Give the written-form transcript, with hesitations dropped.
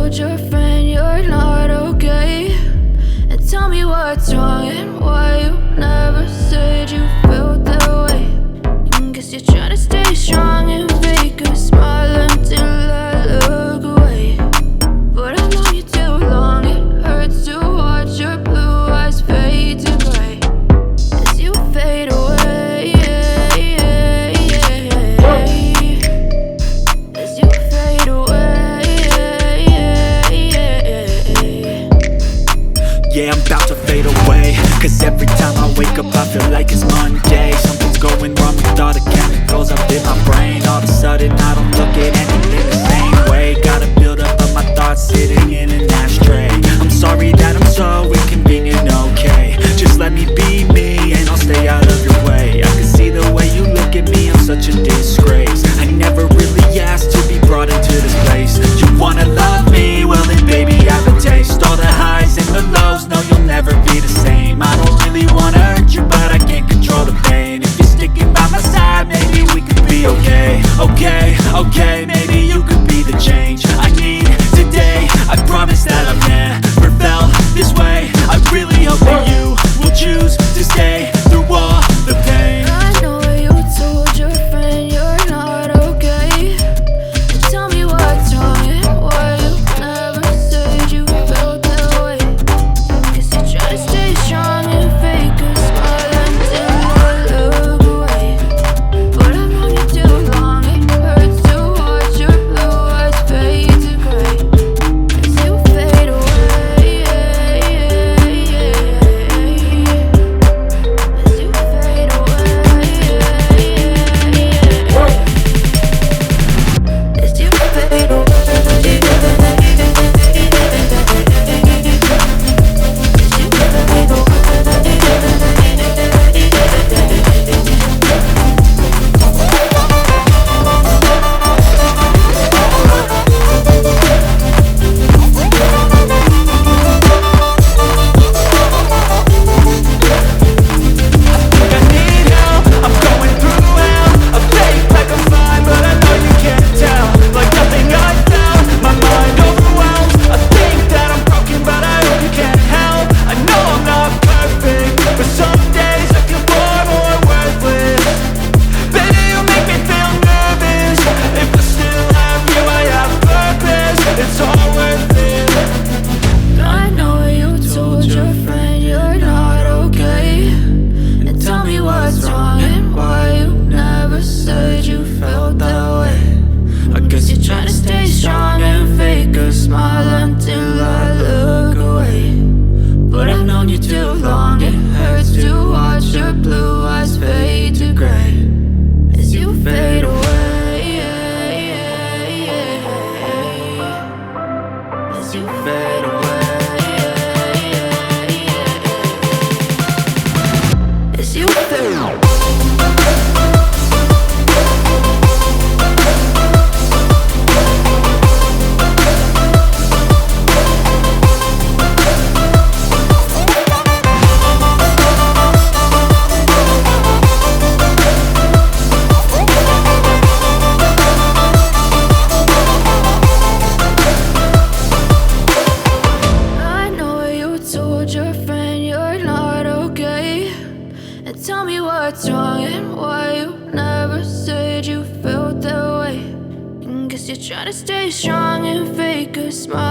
told your friend you're not okay? And tell me what's wrong and why you never said you felt that way. Guess you're trying to stay strong and fake a smile until I look away. But I've known you too long, it hurts to watch your blue eyes fade to gray as you fade away. As you fade away. Yeah, I'm about to fade away, cause every time I wake up I feel like it's Monday. Something's going wrong with all the chemicals up in my brain. All of a sudden I don't look at anything the same way. Gotta build up of my thoughts sitting in an ashtray. I'm sorry that I'm so inconvenient, okay? Just let me be me and I'll stay out of your way. I can see the way you look at me, I'm such a disgrace. I never really asked to be brought into this place. You wanna love me? Well then baby I have a taste. All the highs and the lows, no you'll never be the same. I don't really wanna hurt you but I can't control the pain. If you're sticking by my side, maybe we could be okay. Okay, maybe you could be the change I need today. I promise that I've never felt this way. I really hope that you will choose to stay through all the pain. I know you told your friend you're not okay. And tell me what's wrong and why you never said you felt that way. Guess you try to stay strong and fake a smile until I look away. But I've known you too long, it hurts to watch your blue eyes fade to gray as you fade away. As you fade away. As you fade away. I need help, I'm going through hell. I fake like I'm fine, but I know you can't tell. Like nothing I felt, my mind overwhelmed. I think that I'm broken, but I hope you can't help. I know I'm not perfect, but some days I feel far more worthless. Baby, you make me feel nervous. If I still have you, I have purpose. It's all worth it. I know you told your friend you're not okay. And tell me what's wrong and why you never said you felt that way. I guess you're trying to stay strong and fake a smile until I look away. But I've known you too long, it hurts to watch your blue eyes fade to gray as you fade away. As you fade away. As you fade away. I know you told your friend you're not okay. And tell me what's wrong and why you never said you felt that way. And guess you're trying to stay strong and fake a smile